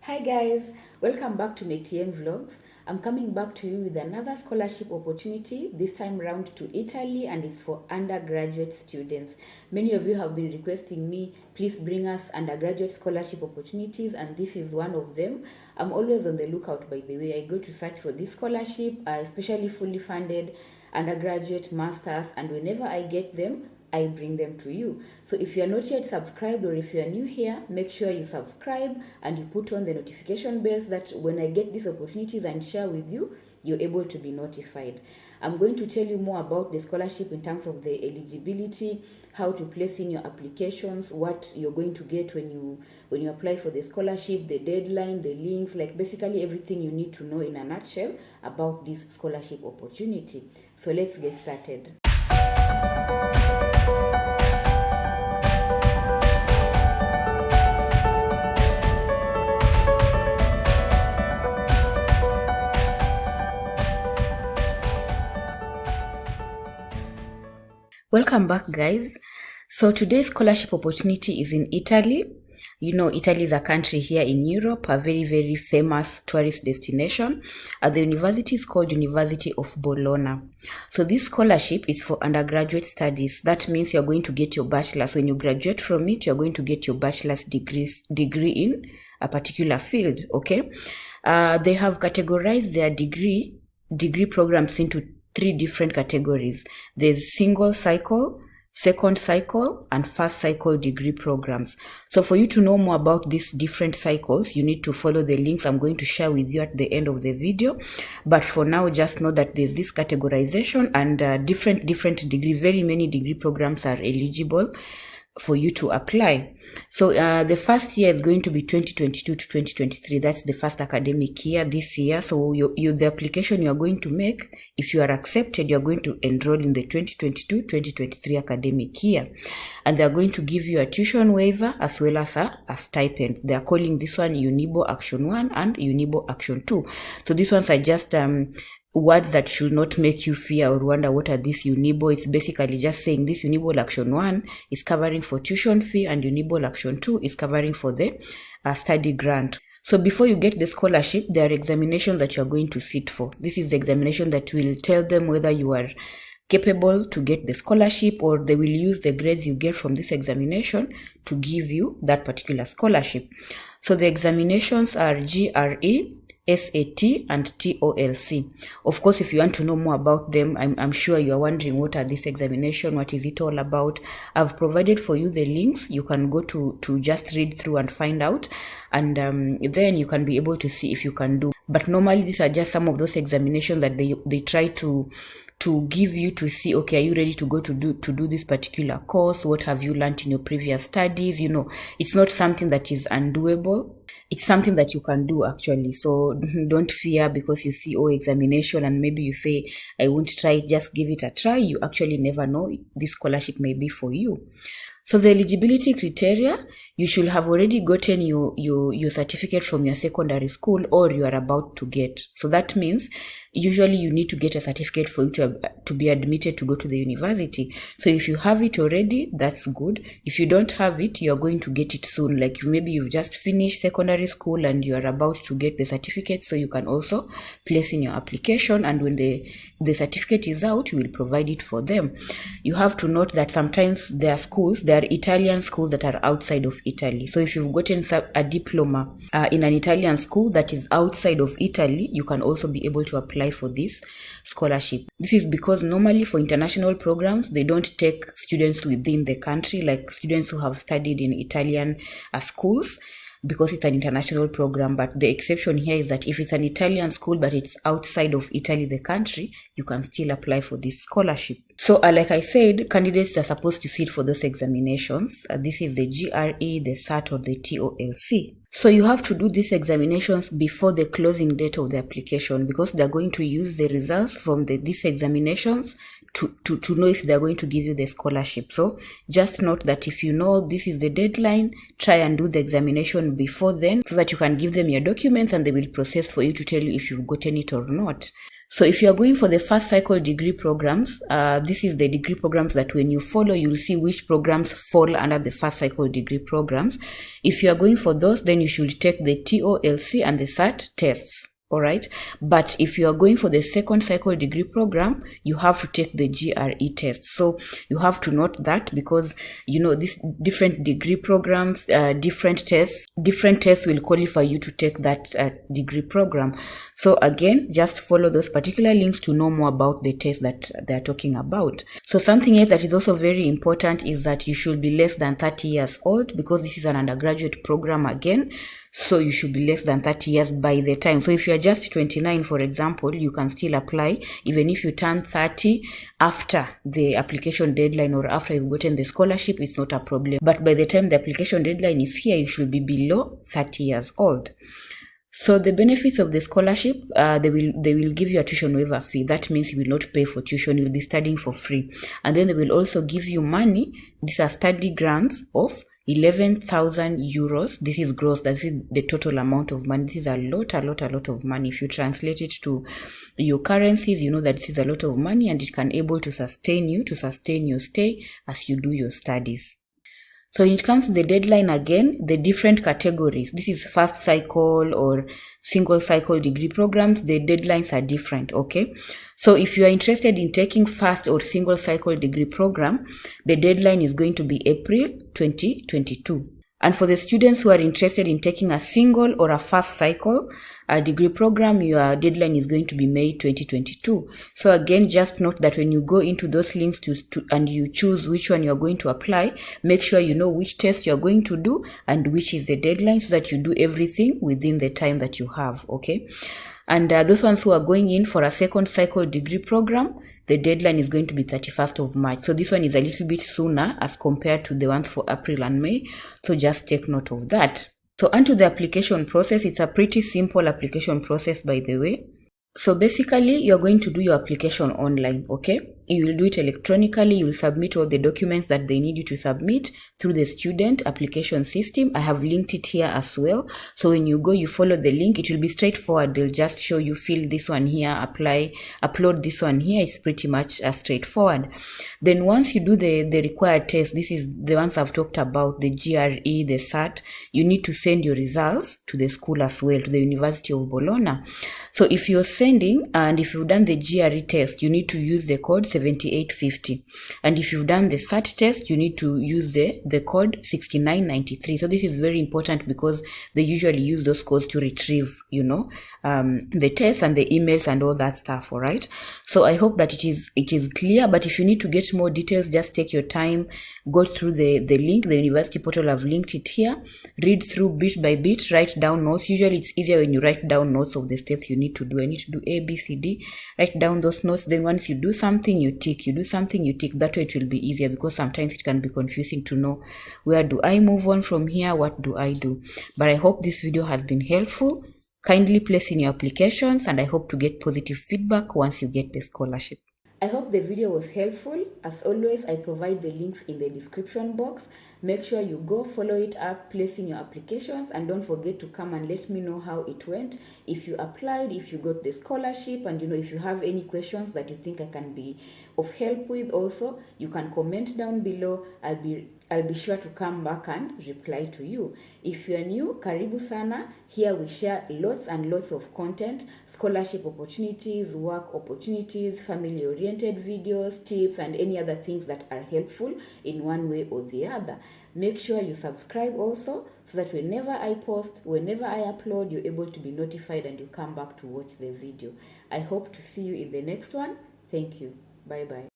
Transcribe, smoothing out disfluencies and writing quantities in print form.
Hi guys, welcome back to my TN Vlogs. I'm coming back to you with another scholarship opportunity, this time round to Italy, and it's for undergraduate students. Many of you have been requesting me, please bring us undergraduate scholarship opportunities, and this is one of them. I'm always on the lookout, by the way. I go to search for this scholarship, especially fully funded undergraduate, masters, and whenever I get them, I bring them to you. So if you are not yet subscribed, or if you are new here, make sure you subscribe and you put on the notification bells that when I get these opportunities and share with you, you're able to be notified. I'm going to tell you more about the scholarship in terms of the eligibility, how to place in your applications, what you're going to get when you apply for the scholarship, the deadline, the links, like basically everything you need to know in a nutshell about this scholarship opportunity. So let's get started. Welcome back, guys. So today's scholarship opportunity is in Italy. You know, Italy is a country here in Europe, a very, very famous tourist destination. The university is called University of Bologna. So this scholarship is for undergraduate studies. That means you're going to get your bachelor's. When you graduate from it, you're going to get your bachelor's degree in a particular field, okay? They have categorized their degree programs into 3 different categories. There's single cycle, second cycle, and first cycle degree programs. So for you to know more about these different cycles, you need to follow the links I'm going to share with you at the end of the video. But for now, just know that there's this categorization and different degree, very many degree programs are eligible for you to apply. So the first year is going to be 2022 to 2023. That's the first academic year this year. So the application you're going to make, if you are accepted, you're going to enroll in the 2022-2023 academic year. And they're going to give you a tuition waiver as well as a stipend. They're calling this one Unibo Action 1 and Unibo Action 2. So these ones are just words that should not make you fear or wonder what are these Unibo. It's basically just saying this Unibo Action 1 is covering for tuition fee and Unibo Action 2 is covering for the study grant. So before you get the scholarship, there are examinations that you're going to sit for. This is the examination that will tell them whether you are capable to get the scholarship, or they will use the grades you get from this examination to give you that particular scholarship. So the examinations are GRE, SAT, and TOLC. Of course, if you want to know more about them, I'm sure you are wondering what are these examinations, what is it all about. I've provided for you the links. You can go to just read through and find out, and then you can be able to see if you can do. But normally these are just some of those examinations that they try to give you to see, okay, are you ready to go to do this particular course? What have you learned in your previous studies? You know, it's not something that is undoable. It's something that you can do actually. So don't fear because you see examination and maybe you say, I won't try it, just give it a try. You actually never know. This scholarship may be for you. So the eligibility criteria, you should have already gotten your certificate from your secondary school, or you are about to get. So that means usually you need to get a certificate for you to be admitted to go to the university. So if you have it already, that's good. If you don't have it, you're going to get it soon. Like maybe you've just finished secondary school and you are about to get the certificate, so you can also place in your application, and when the certificate is out, you will provide it for them. You have to note that sometimes there are Italian schools that are outside of Italy. So if you've gotten a diploma in an Italian school that is outside of Italy, you can also be able to apply for this scholarship. This is because normally for international programs, they don't take students within the country, like students who have studied in Italian schools, because it's an international program. But the exception here is that if it's an Italian school but it's outside of Italy, the country, you can still apply for this scholarship. So like I said, candidates are supposed to sit for those examinations. This is the GRE, the SAT, or the TOLC. So you have to do these examinations before the closing date of the application, because they're going to use the results from these examinations to know if they're going to give you the scholarship. So just note that if you know this is the deadline, try and do the examination before then, so that you can give them your documents and they will process for you to tell you if you've gotten it or not. So if you are going for the first cycle degree programs, this is the degree programs that when you follow, you'll see which programs fall under the first cycle degree programs. If you are going for those, then you should take the TOLC and the SAT tests. All right. But if you are going for the second cycle degree program, you have to take the GRE test. So you have to note that, because these different degree programs, different tests will qualify you to take that degree program. So again, just follow those particular links to know more about the test that they're talking about. So something else that is also very important is that you should be less than 30 years old, because this is an undergraduate program again. So you should be less than 30 years by the time. So if you are just 29, for example, you can still apply even if you turn 30 after the application deadline or after you've gotten the scholarship. It's not a problem. But by the time the application deadline is here, you should be below 30 years old. So the benefits of the scholarship, they will give you a tuition waiver fee. That means you will not pay for tuition. You'll be studying for free. And then they will also give you money. These are study grants of 11,000 euros. This is gross. That is the total amount of money. This is a lot of money. If you translate it to your currencies, you know that this is a lot of money, and it can able to sustain your stay as you do your studies. So when it comes to the deadline, again, the different categories, this is first cycle or single cycle degree programs, the deadlines are different, okay? So if you are interested in taking first or single cycle degree program, the deadline is going to be April 2022. And for the students who are interested in taking a single or a first cycle degree program, your deadline is going to be May 2022. So again, just note that when you go into those links and you choose which one you're going to apply, make sure you know which test you're going to do and which is the deadline, so that you do everything within the time that you have, okay? And those ones who are going in for a second cycle degree program, the deadline is going to be 31st of March. So this one is a little bit sooner as compared to the ones for April and May. So just take note of that. So onto the application process. It's a pretty simple application process, by the way. So basically, you're going to do your application online, okay? You will do it electronically. You will submit all the documents that they need you to submit through the student application system. I have linked it here as well. So when you go, you follow the link. It will be straightforward. They'll just show you, fill this one here, upload this one here. It's pretty much straightforward. Then once you do the required test, this is the ones I've talked about, the GRE, the SAT, you need to send your results to the school as well, to the University of Bologna. So if you're sending, and if you've done the GRE test, you need to use the code 7850. And if you've done the SAT test, you need to use the code 6993. So this is very important, because they usually use those codes to retrieve, the tests and the emails and all that stuff, all right? So I hope that it is clear, but if you need to get more details, just take your time, go through the link, the university portal. I've linked it here. Read through bit by bit, write down notes. Usually it's easier when you write down notes of the steps you need to do. I need to do A, B, C, D. Write down those notes. Then once you do something, you tick. You do something, you tick. That way it will be easier, because sometimes it can be confusing to know, where do I move on from here? What do I do? But I hope this video has been helpful. Kindly place in your applications, and I hope to get positive feedback once you get the scholarship. I hope the video was helpful. As always, I provide the links in the description box. Make sure you go follow it up, place in your applications, and don't forget to come and let me know how it went. If you applied, if you got the scholarship, and if you have any questions that you think I can be of help with, also you can comment down below. I'll be sure to come back and reply to you. If you are new, karibu sana. Here we share lots and lots of content, scholarship opportunities, work opportunities, family-oriented videos, tips, and any other things that are helpful in one way or the other. Make sure you subscribe also, so that whenever I post, whenever I upload, you're able to be notified and you come back to watch the video. I hope to see you in the next one. Thank you. Bye-bye.